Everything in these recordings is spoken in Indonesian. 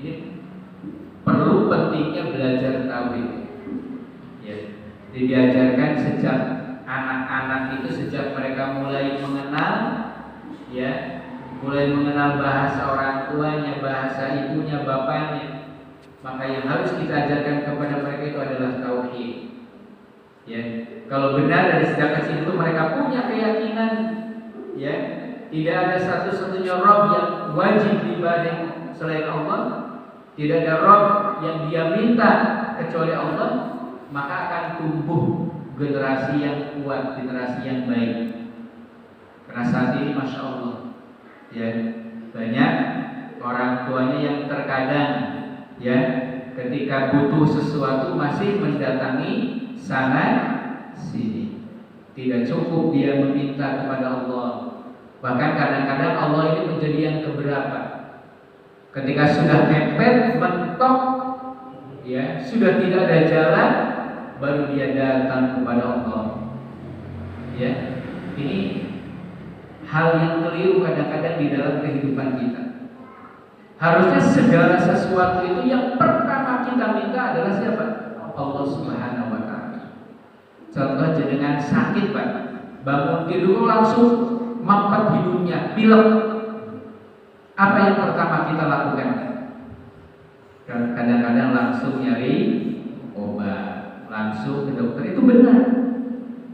Ini perlu pentingnya belajar tauhid. Ya, diajarkan sejak anak-anak itu, sejak mereka mulai mengenal, ya, mulai mengenal bahasa orang tuanya, bahasa ibunya, bapaknya. Maka yang harus kita ajarkan kepada mereka itu adalah tauhid. Ya, kalau benar dari sejak kecil itu mereka punya keyakinan, ya, tidak ada satu-satunya Rabb yang wajib diibadahi selain Allah, tidak ada Rabb yang dia minta kecuali Allah, maka akan tumbuh generasi yang kuat, generasi yang baik. Karena saat ini Masya Allah, ya, banyak orang tuanya yang terkadang, ya, ketika butuh sesuatu masih mendatangi sana sini. Tidak cukup dia meminta kepada Allah. Bahkan kadang-kadang Allah ini menjadi yang keberapa. Ketika sudah mepet, mentok, ya, sudah tidak ada jalan, baru dia datang kepada Allah. Ya, ini hal yang keliru kadang-kadang di dalam kehidupan kita. Harusnya segala sesuatu itu yang pertama kita minta adalah siapa? Allah Subhanahu wa Ta'ala. Contoh jenengan sakit, Pak, bangun tidur langsung mampet hidungnya, pilek. Apa yang pertama kita lakukan? Kadang-kadang langsung nyari obat, langsung ke dokter, itu benar.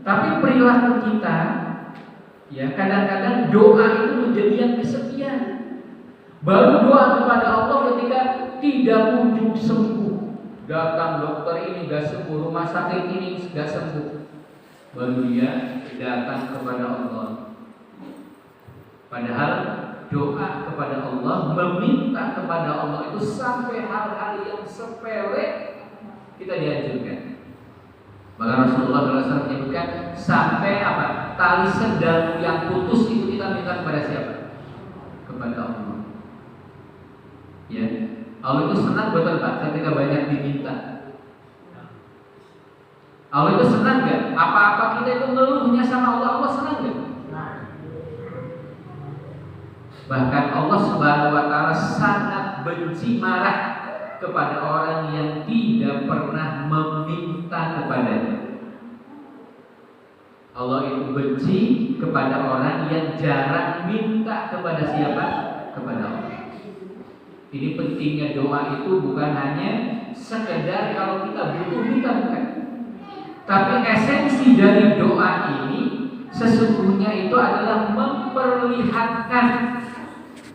Tapi perilaku kita, ya, kadang-kadang doa itu menjadi yang kesekian. Baru doa kepada Allah ketika tidak kunjung sembuh. Datang dokter ini gak sembuh, rumah sakit ini gak sembuh, baru dia datang kepada Allah. Padahal doa kepada Allah, meminta kepada Allah itu sampai hal-hal yang sepele kita dianjurkan. Bahkan Rasulullah SAW menyebutkan sampai apa? Tali sendal yang putus itu kita minta kepada siapa? Kepada Allah. Ya, Allah itu senang betul Pak ketika banyak diminta. Allah itu senang gak? Apa-apa kita itu ngeluhnya sama Allah, Allah senang gak? Bahkan Allah Subhanahu wa Ta'ala sangat benci, marah kepada orang yang tidak pernah meminta kepadanya. Allah itu benci kepada orang yang jarang minta kepada siapa? Kepada Allah. Ini pentingnya doa itu bukan hanya sekedar kalau kita butuh minta, bukan. Tapi esensi dari doa ini sesungguhnya itu adalah memperlihatkan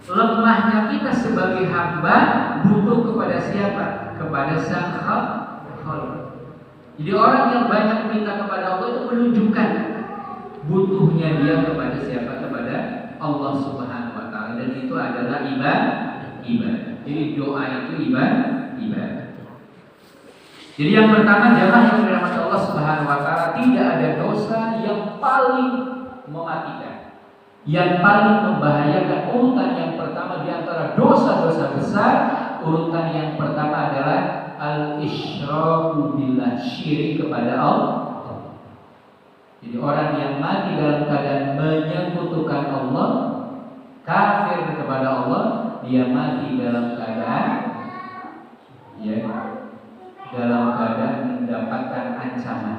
lemahnya kita sebagai hamba butuh kepada siapa? Kepada Sang Khaliq. Jadi orang yang banyak minta kepada Allah itu menunjukkan butuhnya dia kepada siapa? Kepada Allah Subhanahu wa Ta'ala. Dan itu adalah ibadah. Jadi doa itu ibadah. Jadi yang pertama, jamaah yang dirahmati Allah Subhanahu wa Ta'ala, tidak ada dosa yang paling mematikan, yang paling membahayakan. Urutan yang pertama di antara dosa-dosa besar, urutan yang pertama adalah al-isyraku billah, syirik kepada Allah. Jadi orang yang mati dalam keadaan menyekutukan Allah, kafir kepada Allah, dia mati dalam keadaan, ya, dalam keadaan mendapatkan ancaman.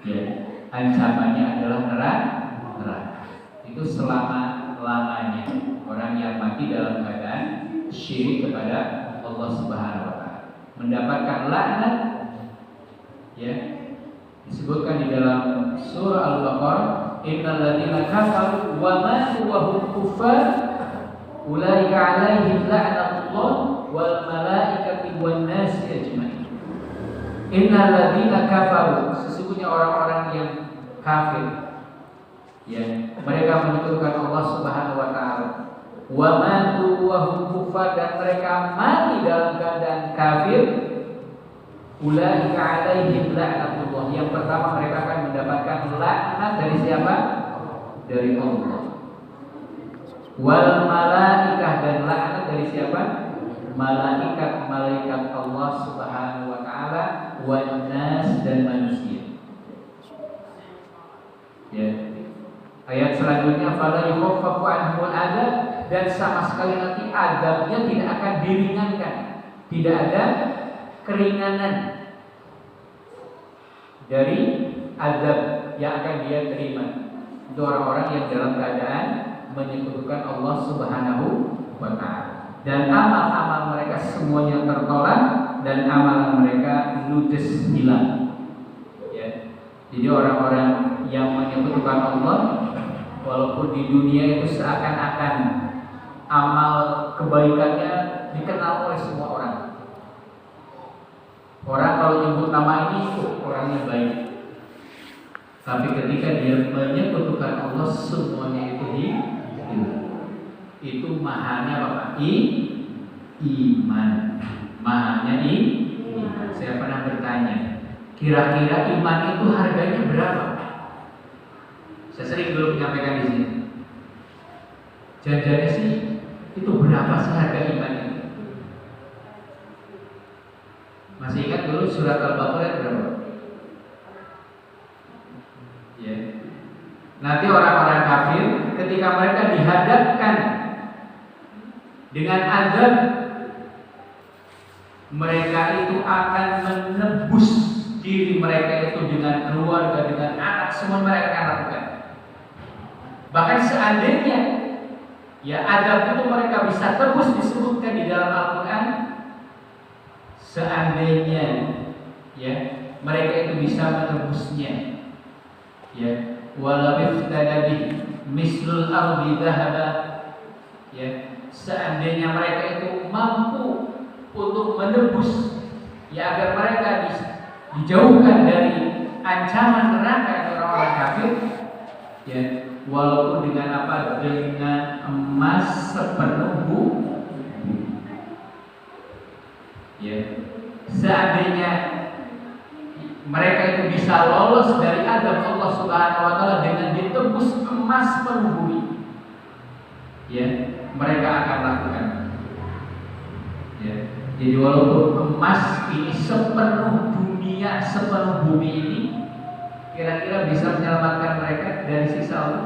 Ya, ancamannya adalah neraka. Itu selama-lamanya orang yang mati dalam keadaan syirik kepada Allah Subhanahu wa Ta'ala mendapatkan laknat. Ya, disebutkan di dalam surah Al-Baqarah, innal ladzina kafaru wa matu wa hum kuffar ulaika 'alaihim la'natullah wal malaikati wan nasi ajmain. Innal ladzina kafaru, sesungguhnya orang-orang yang kafir, ya, mereka menyekutukan Allah Subhanahu wa Ta'ala, wa matu wa hum kuffar, dan mereka mati dalam keadaan kafir, ulaika 'alaihim la'natullah, yang pertama mereka akan mendapatkan laknat dari siapa? Dari Allah. Wal malaikah, dan laknat dari siapa? Malaikat Allah Subhanahu wa Ta'ala, wan nas, dan manusia. Ya. Ayat selanjutnya fala yukhaffafu anhumul adzab, dan sama sekali nanti azabnya tidak akan diringankan. Tidak ada keringanan dari azab yang akan dia terima untuk orang-orang yang dalam keadaan menyekutukan Allah Subhanahu wa taala. Dan amal-amal mereka semuanya tertolak dan amalan mereka ludes hilang. Ya. Jadi orang-orang yang menyekutukan Allah, walaupun di dunia itu seakan-akan amal kebaikannya dikenal oleh semua orang. Orang kalau nyebut nama ini, orangnya baik. Tapi ketika dia menyekutukan Allah, semuanya itu hilang. Itu mahanya apa? Iman. Mahanya iman. Saya pernah bertanya, kira-kira iman itu harganya berapa? Saya sering dulu menyampaikan di sini. Jangan-jangan sih itu berapa sih harga iman itu? Masih ingat dulu surat Al-Baqarah berapa? Ya. Nanti orang-orang kafir ketika mereka dihadapkan dengan azab, mereka itu akan menebus diri mereka itu dengan keluarga, dengan anak, semua mereka akan lakukan. Bahkan seandainya ya azab itu mereka bisa tebus, disebutkan di dalam Al-Quran, seandainya ya mereka itu bisa menebusnya, ya walabiftada bih mislul ardi dhahaba, ya seandainya mereka itu mampu untuk menebus ya agar mereka dijauhkan dari ancaman neraka orang-orang kafir, ya walaupun dengan apa? Dengan emas sepenuh bumi. Ya, seandainya mereka itu bisa lolos dari azab Allah Subhanahu wa taala dengan ditebus emas penuh bumi, ya mereka akan lakukan. Ya, jadi walaupun emas ini sepenuh dunia, sepenuh bumi ini, kira-kira bisa menyelamatkan mereka dari siksa Allah?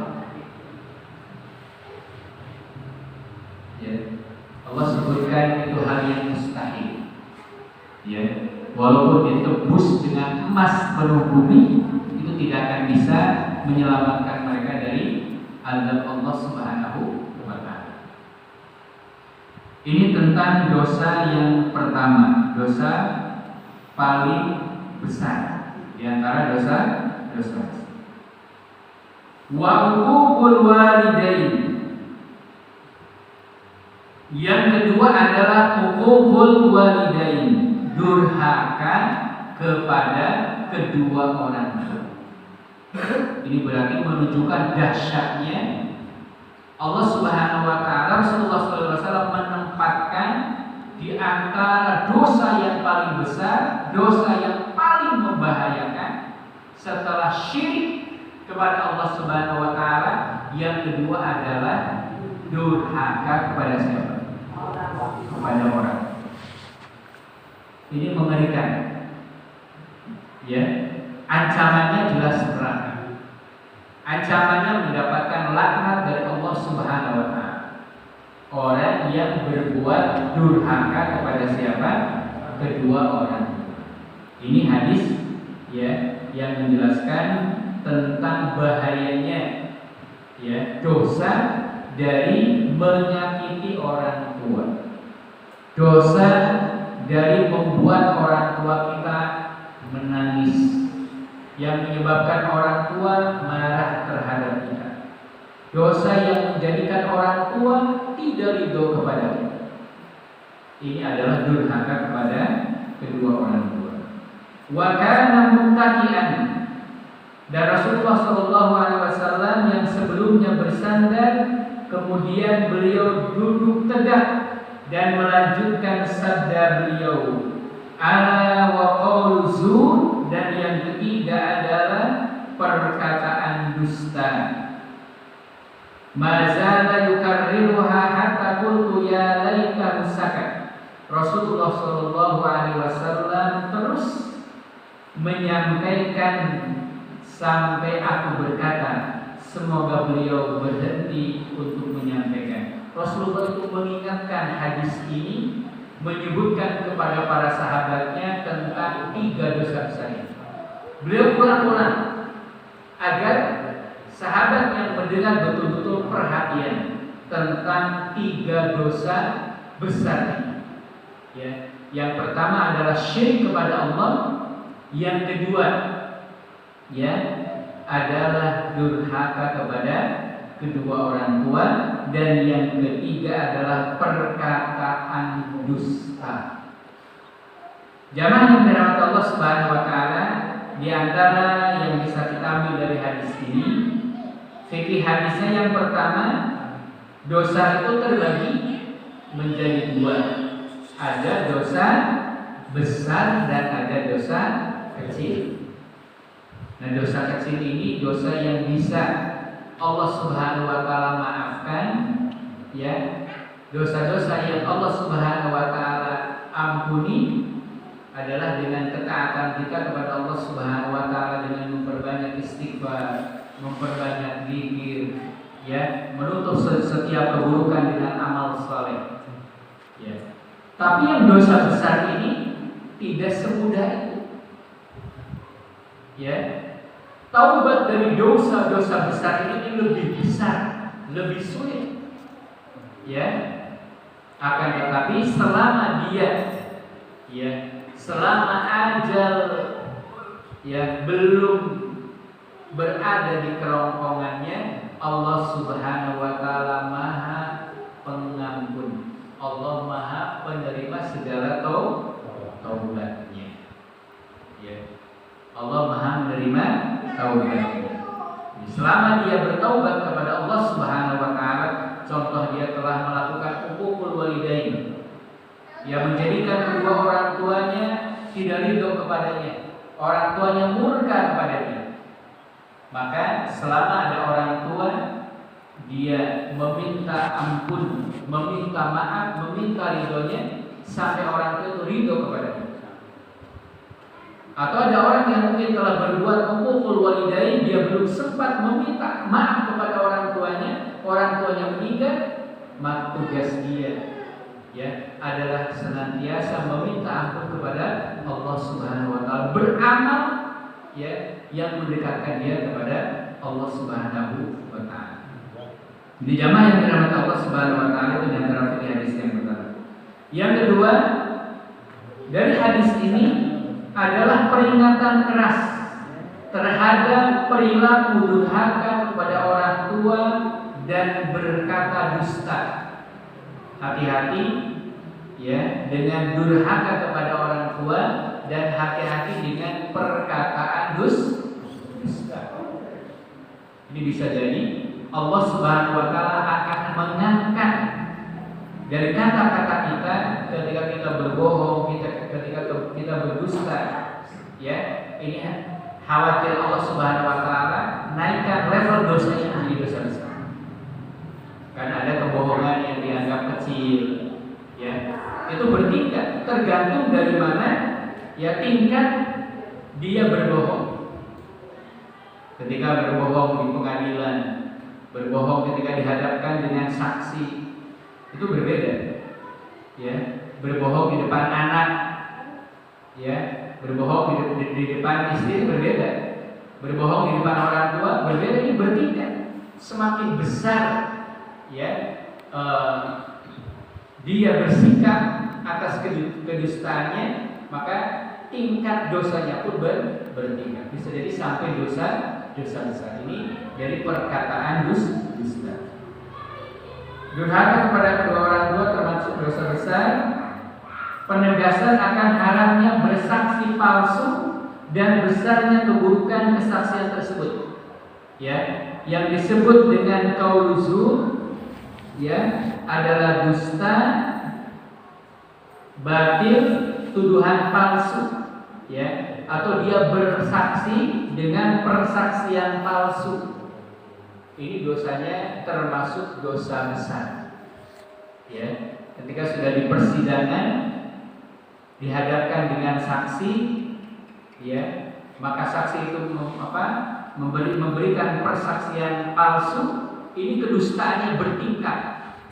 Ya, Allah sebutkan itu hal yang mustahil. Ya, walaupun ditebus dengan emas penuh bumi, itu tidak akan bisa menyelamatkan mereka dari azab Allah Subhanahu wa taala. Ini tentang dosa yang pertama, dosa paling besar di antara dosa. Wa uququl walidain. Yang kedua adalah uququl walidain, durhaka kepada kedua orang tua. Ini berarti menunjukkan dahsyatnya Allah Subhanahu wa taala. Rasulullah SAW menempatkan di antara dosa yang paling besar, dosa yang paling membahayakan setelah syirik kepada Allah Subhanahu wa taala, yang kedua adalah durhaka kepada siapa? Kepada orang. Ini mengerikan. Ya, ancamannya jelas neraka. Ancamannya mendapatkan laknat dari Allah Subhanahu wa taala. Orang yang berbuat durhaka kepada siapa? Kedua orang. Ini hadis ya yang menjelaskan tentang bahayanya ya dosa dari menyakiti orang tua. Dosa dari membuat orang tua kita menangis, yang menyebabkan orang tua marah terhadap kita. Dosa yang menjadikan orang tua tidak ridho kepada kita. Ini adalah durhaka kepada kedua orang tua. Wa kana muttaqian, dan Rasulullah SAW yang sebelumnya bersandar, kemudian beliau duduk tegak dan melanjutkan sabda beliau, ala wa qaulu zur, dan yang ketiga adalah perkataan dusta. Mazala yukarriruha hatta qultu ya laita sakat. Rasulullah SAW terus menyampaikan sampai aku berkata, semoga beliau berhenti untuk menyampaikan. Rasulullah itu mengingatkan hadis ini, menyebutkan kepada para sahabatnya tentang 3 dosa besar ini. Beliau ulang-ulang agar sahabat yang mendengar betul-betul perhatian tentang 3 dosa besar ini. Ya, yang pertama adalah syirik kepada Allah, yang kedua ya adalah durhaka kepada kedua orang tua, dan yang ketiga adalah perkataan dusta. Jamaah yang dirahmati Allah Subhanahu wa taala, di antara yang bisa kita ambil dari hadis ini, fikih hadisnya yang pertama, dosa itu terbagi menjadi 2. Ada dosa besar dan ada dosa kecil. Nah, dosa kecil ini dosa yang bisa Allah Subhanahu wa taala maafkan, ya. Dosa-dosa yang Allah Subhanahu wa taala ampuni adalah dengan ketaatan kita kepada Allah Subhanahu wa taala, dengan memperbanyak istighfar, memperbanyak zikir, ya, menutup setiap keburukan dengan amal saleh. Ya. Tapi yang dosa besar ini tidak semudah itu. Ya. Taubat dari dosa-dosa besar ini lebih besar, lebih sulit. Ya. Akan tetapi selama dia selama ajal belum berada di kerongkongannya, Allah Subhanahu wa taala Maha Pengampun. Allah Maha penerima segala taubatnya. Ya. Allah Maha menerima taubatnya. Selama dia bertaubat kepada Allah Subhanahu wa taala, contoh dia telah melakukan uququl walidain, dia menjadikan kedua orang tuanya tidak ridho kepadanya, orang tuanya murka kepadanya, maka selama ada orang tua, dia meminta ampun, meminta maaf, meminta ridhonya sampai orang tua itu ridho kepadanya. Atau ada orang yang mungkin telah berbuat uququl walidain, dia belum sempat meminta maaf kepada orang tuanya meninggal, maka tugas dia adalah senantiasa meminta ampun kepada Allah Subhanahu wa taala, beramal yang mendekatkan dia kepada Allah Subhanahu wa taala. Di jamaah yang dirahmati Allah Subhanahu wa taala, itu antara hadis yang pertama. Yang kedua, dari hadis ini adalah peringatan keras terhadap perilaku durhaka kepada orang tua dan berkata dusta. Hati-hati dengan durhaka kepada orang tua, dan hati-hati dengan perkataan dusta. Ini bisa jadi Allah Subhanahu wa taala akan mengangkat dari kata-kata kita ketika kita berbohong, ketika kita berdusta. Ini khawatir Allah Subhanahu wa taala naikkan level dosanya menjadi dosa besar. Karena ada kebohongan yang dianggap kecil, itu bertingkat, tergantung dari mana tingkat dia berbohong. Ketika berbohong di pengadilan, berbohong ketika dihadapkan dengan saksi, itu berbeda. Berbohong di depan anak, berbohong di depan istri berbeda. Berbohong di depan orang tua berbeda. Ini bertingkat. Semakin besar dia bersikap atas kedustaannya, maka tingkat dosanya pun bertingkat. Bisa jadi sampai dosa besar. Ini dari perkataan dusta. Durhaka kepada kedua orang tua termasuk dosa besar. Penegasan akan haramnya bersaksi palsu dan besarnya keburukan kesaksian tersebut. Yang disebut dengan qaul zur adalah dusta, batil, tuduhan palsu, atau dia bersaksi dengan persaksian palsu. Ini dosanya termasuk dosa besar. Ketika sudah di persidangan dihadapkan dengan saksi, maka saksi itu memberikan persaksian palsu, ini kedustaannya bertingkat,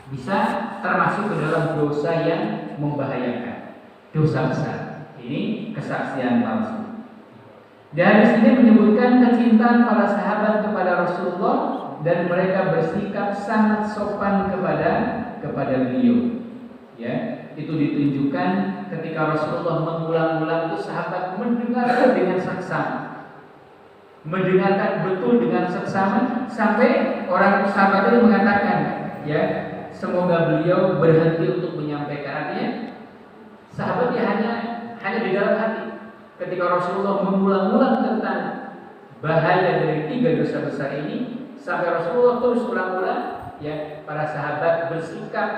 bisa termasuk ke dalam dosa yang membahayakan, dosa besar. Ini kesaksian palsu. Dan di sini menyebutkan kecintaan para sahabat kepada Rasulullah dan mereka bersikap sangat sopan kepada beliau. Ya, itu ditunjukkan ketika Rasulullah mengulang-ulang itu sahabat mendengarkan dengan seksama. Mendengarkan betul dengan seksama sampai orang sahabat itu mengatakan, ya, semoga beliau berhenti untuk menyampaikan. Artinya sahabatnya hanya di dalam hati. Ketika Rasulullah mengulang-ulang tentang bahaya dari 3 dosa besar ini, sampai Rasulullah terus ulang-ulang, ya, para sahabat bersikap,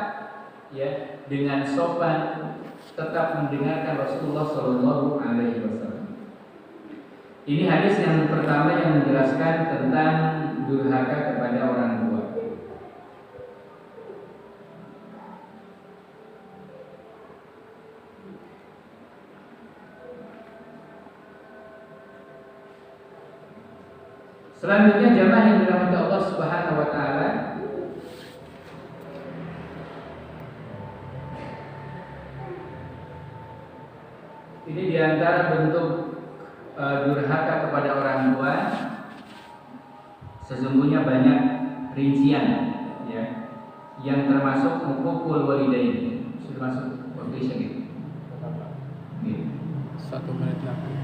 ya, dengan sopan, tetap mendengarkan Rasulullah Shallallahu Alaihi Wasallam. Ini hadis yang pertama yang menjelaskan tentang durhaka kepada orang tua. Selanjutnya jamaah yang dirahmati Allah Subhanahu wa taala, ini diantara bentuk durhaka kepada orang tua. Sesungguhnya banyak rincian, ya, yang termasuk hukukul walidain. Sudah masuk waktu isya gitu. 1 menit lagi.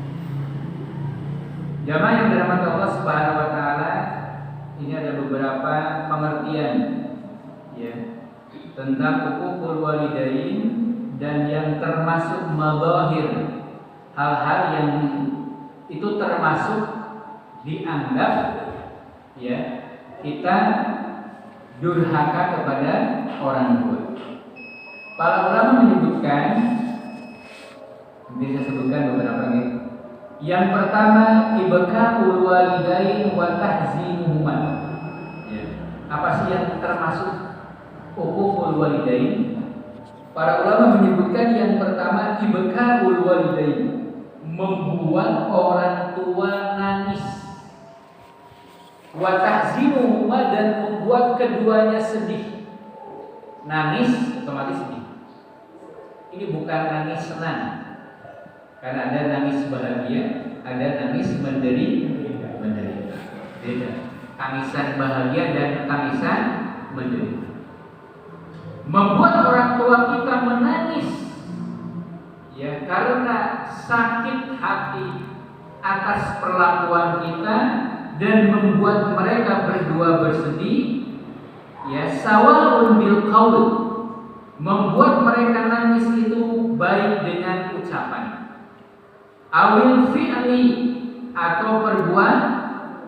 Jamaah yang dirahmati Allah Subhanahu wa taala, ini ada beberapa pengertian, ya, tentang hukukul walidain dan yang termasuk madzahir, hal-hal yang itu termasuk dianggap, ya, kita durhaka kepada orang tua. Para ulama menyebutkan, nanti saya sebutkan beberapa nih. Yang pertama, ibqa'ul walidain wa tahzinuhuma. Ya. Apa sih yang termasuk hukukul walidain? Para ulama menyebutkan yang pertama, ibqa'ul walidain, membuat orang tua nangis. Wa tahzinuhuma, dan membuat keduanya sedih. Nangis otomatis sedih. Ini bukan nangis senang. Karena ada nangis bahagia, ada nangis menderita. Beda. Tangisan bahagia dan tangisan menderita. Membuat orang tua kita menangis, ya, karena sakit hati atas perlakuan kita dan membuat mereka berdua bersedih, ya, sawaun bil qaul, membuat mereka nangis itu baik dengan ucapan, awil fi'li, atau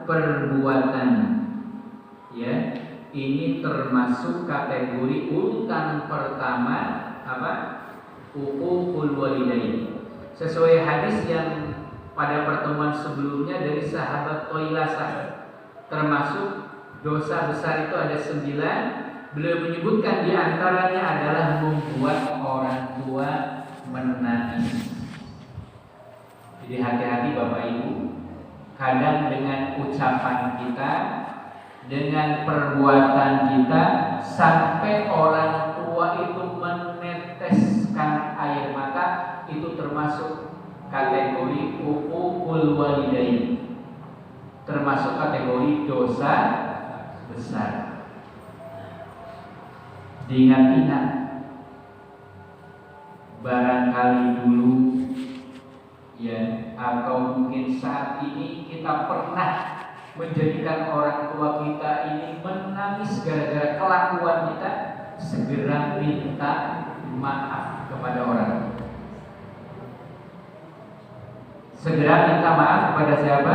perbuatan, ya. Ini termasuk kategori urutan pertama, apa? Hukukul walidain. Sesuai hadis yang pada pertemuan sebelumnya dari sahabat Thailasah, termasuk dosa besar itu ada 9. Beliau menyebutkan di antaranya adalah membuat orang tua menangis. Jadi hati-hati Bapak Ibu, kadang dengan ucapan kita, dengan perbuatan kita, sampai orang tua itu meneteskan air mata, itu termasuk kategori hukukul walidain, termasuk kategori dosa besar. Diingat-ingat, barangkali dulu, ya, atau mungkin saat ini kita pernah menjadikan orang tua kita ini menangis gara-gara kelakuan kita. Segera minta maaf kepada orang. Segera minta maaf kepada siapa?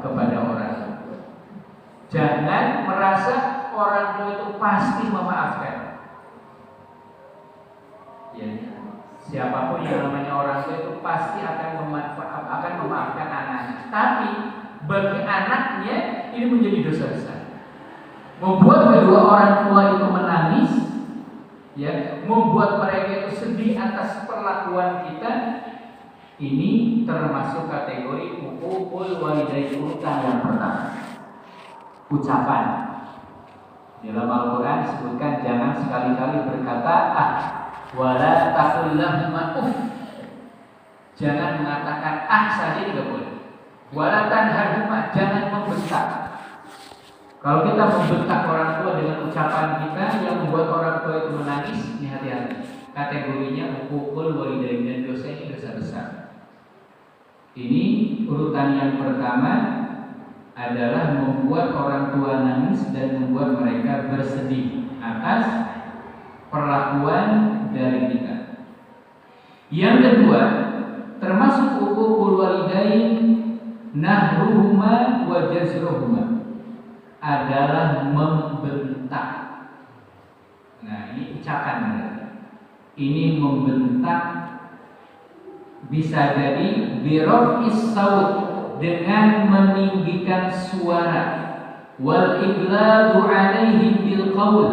Kepada orang. Jangan merasa orang tua itu pasti memaafkan. Ya, siapapun yang namanya orang tua itu pasti akan memaafkan anaknya. Tapi bagi anaknya ini menjadi dosa besar. Membuat kedua orang tua itu menangis, ya, membuat mereka itu sedih atas perlakuan kita, ini termasuk kategori uququl walidain, urutan yang pertama. Ucapan. Dalam Al-Quran disebutkan jangan sekali-kali berkata wala taqul lahuma uff. Jangan mengatakan saja tidak boleh. Wala tanharhuma, jangan membentak. Kalau kita membentak orang tua dengan ucapan kita yang membuat orang tua itu menangis, ini hati-hati. Kategorinya uququl walidain, dan dosa ini dosa besar. Ini urutan yang pertama adalah membuat orang tua nangis dan membuat mereka bersedih atas perlakuan dari kita. Yang kedua, termasuk uququl walidain nahruhuma wa jazruhuma, adalah membentak. Nah, ini ucapan. Ini membentak bisa jadi biraf'is saut, dengan meninggikan suara, wal igladu alaihim bil qaul,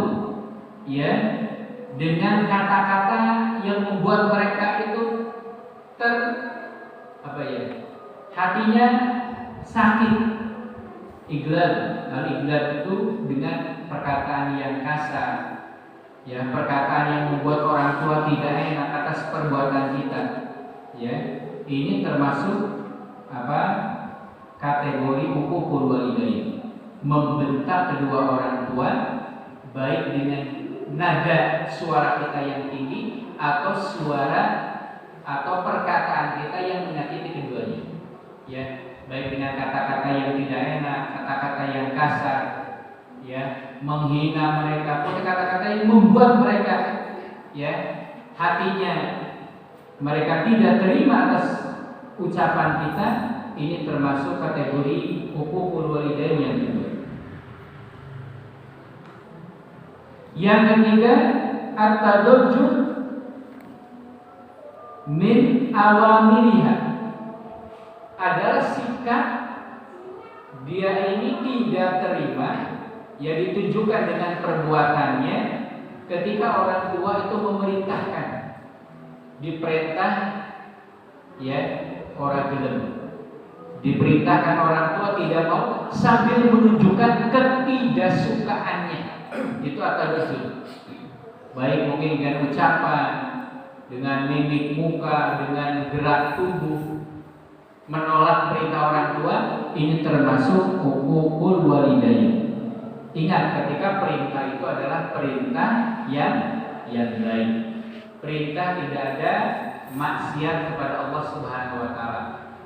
ya, dengan kata-kata yang membuat mereka itu hatinya sakit. Iglad, al-iglad itu dengan perkataan yang kasar, ya, perkataan yang membuat orang tua tidak enak atas perbuatan kita, ya. Ini termasuk kategori uququl walidain, membentak kedua orang tua, baik dengan nada suara kita yang tinggi atau suara atau perkataan kita yang menyakiti keduanya, ya, baik dengan kata-kata yang tidak enak, kata-kata yang kasar, ya, menghina mereka, pun kata-kata yang membuat mereka, ya, hatinya mereka tidak terima atas ucapan kita. Ini termasuk kategori uququl walidain yang kedua. Yang ketiga, at-tadajjur min awamiriha, adalah sikap dia ini tidak terima, ya, ditunjukkan dengan perbuatannya ketika orang tua itu memerintahkan, diperintah, ya, orang gelem, diperintahkan orang tua tidak mau, sambil menunjukkan ketidaksukaannya. Itu at-tadajjur, baik mungkin dengan ucapan, dengan mimik muka, dengan gerak tubuh, menolak perintah orang tua. Ini termasuk uququl walidain. Ingat, ketika perintah itu adalah perintah yang baik, perintah tidak ada maksiat kepada Allah Subhanahu wa taala,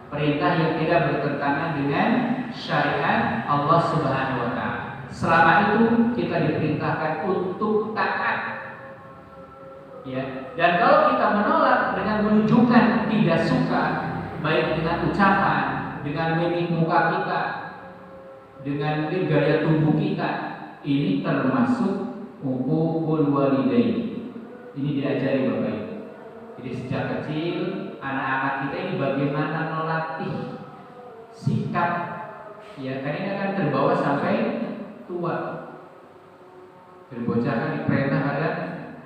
perintah yang tidak bertentangan dengan syariat Allah Subhanahu wa taala. Selama itu kita diperintahkan untuk taat, ya. Dan kalau kita menolak dengan menunjukkan tidak suka, baik dengan ucapan, dengan mimik muka kita, dengan gaya tubuh kita, ini termasuk uququl walidain. Ini diajari Bapak Ibu. Jadi sejak kecil anak-anak kita ini bagaimana melatih sikap, ya, kan ini akan terbawa sampai tua. Berbocah kan diperintah kadang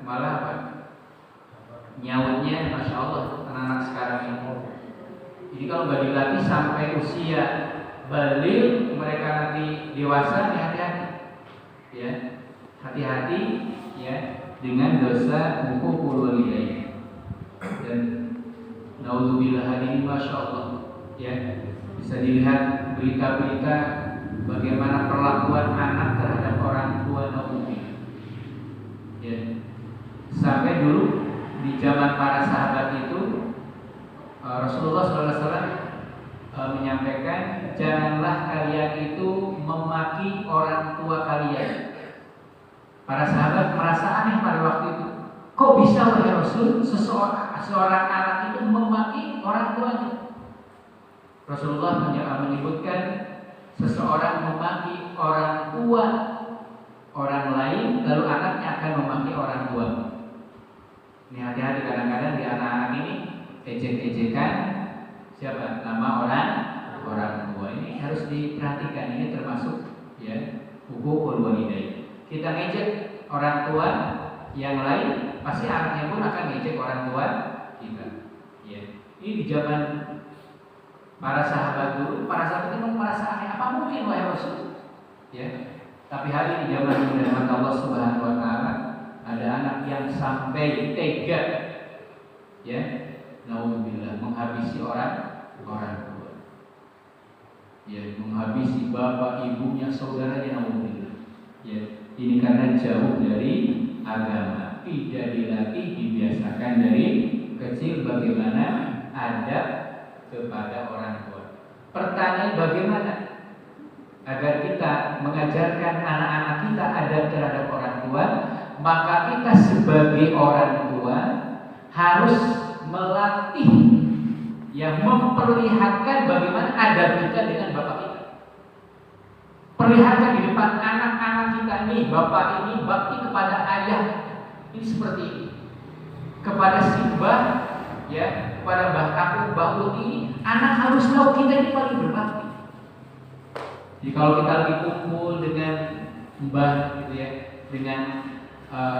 malah nyautnya, masya Allah, anak-anak sekarang ini. Jadi kalau nggak dilatih sampai usia balik, mereka nanti dewasa, hati-hati, ya, hati-hati, ya, dengan dosa uququl walidain. Dan naudzubillah ini, masya Allah, ya, bisa dilihat berita-berita bagaimana perlakuan anak terhadap orang tua, naudzubillah, ya. Sampai dulu di zaman para sahabat itu Rasulullah SAW menyampaikan, janganlah kalian itu memaki orang tua kalian. Para sahabat merasa aneh pada waktu itu, kok bisa wahai Rasul seorang anak itu memaki orang tuanya? Rasulullah menyebutkan, seseorang memaki orang tua orang lain, lalu anaknya akan memaki orang tua. Ini hati-hati, kadang-kadang di anak-anak ini ejek-ejekan siapa? Nama orang tua. Ini harus diperhatikan. Ini termasuk, ya, uququl walidain. Kita ngejek orang tua yang lain, pasti anaknya pun akan ngejek orang tua kita. Ya. Ini di zaman Para sahabat dulu, para sahabat itu merasa aneh, apa mungkin wahai Rasul? Ya. Tapi hari ini zaman mudah Allah Subhanahu wa taala, ada anak yang sampai tega, ya, naudzubillah, menghabisi orang tua. Ya, menghabisi bapak, ibunya, saudaranya, naudzubillah. Ya, ini karena jauh dari agama. Tidak dilatih, dibiasakan dari kecil bagaimana adab kepada orang tua. Pertanyaan bagaimana agar kita mengajarkan anak-anak kita adab terhadap orang tua? Maka kita sebagai orang tua harus melatih, yang memperlihatkan bagaimana adab kita dengan bapak kita. Perlihatkan di depan anak-anak kita nih, bapak ini bakti kepada ayah ini seperti ini, kepada si mbah, ya, kepada mbah kakung, mbah ulut ini, anak harus tahu kita ini paling berbakti. Jadi kalau kita lagi kumpul dengan mbah, gitu ya, dengan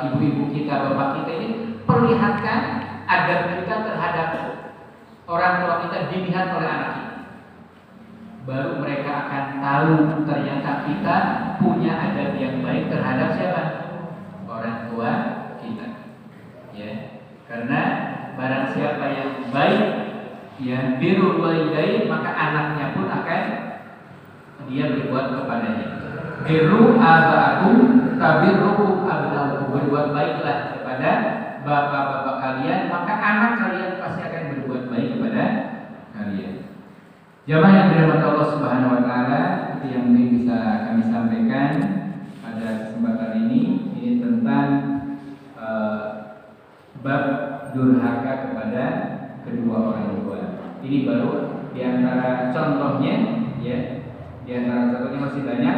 ibu-ibu kita, bapak kita ini, perlihatkan adab kita terhadap orang tua kita dilihat oleh anak kita. Baru mereka akan tahu ternyata kita punya adab yang baik terhadap siapa? Orang tua kita. Ya, karena barang siapa yang baik, ya, birrul walidain, maka anaknya pun akan dia berbuat kepadanya. Birru aba'akum tabirrukum abna'ukum, berbuat baiklah kepada bapak-bapak kalian, maka anak kalian pasti akan berbuat baik kepada kalian. Jamaah yang dirahmati Allah Subhanahu wa taala, itu yang mungkin bisa kami sampaikan pada kesempatan ini tentang bab durhaka kepada kedua orang tua. Ini baru di antara contohnya, ya. Di antara contohnya masih banyak.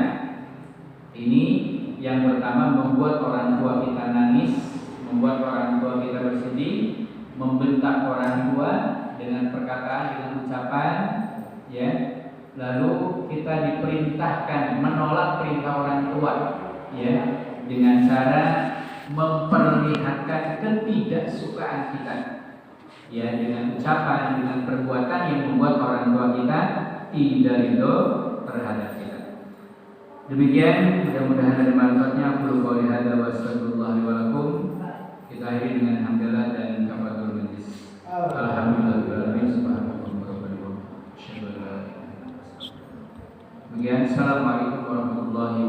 Ini yang pertama, membuat orang tua kita nangis, membuat orang tua kita bersedih, membentak orang tua dengan perkataan, dengan ucapan, ya. Lalu kita diperintahkan menolak perintah orang tua, ya, dengan cara memperlihatkan ketidaksukaan kita, ya, dengan ucapan, dengan perbuatan yang membuat orang tua kita tidak ridho terhadap kita. Demikian, mudah-mudahan ada manfaatnya. Aku qouli hadza wa astaghfirullah li wa lakum. Kita akhiri dengan hamdalah dan kafaratul majlis. Alhamdulillahirabbil alamin. Demikian, assalamualaikum warahmatullahi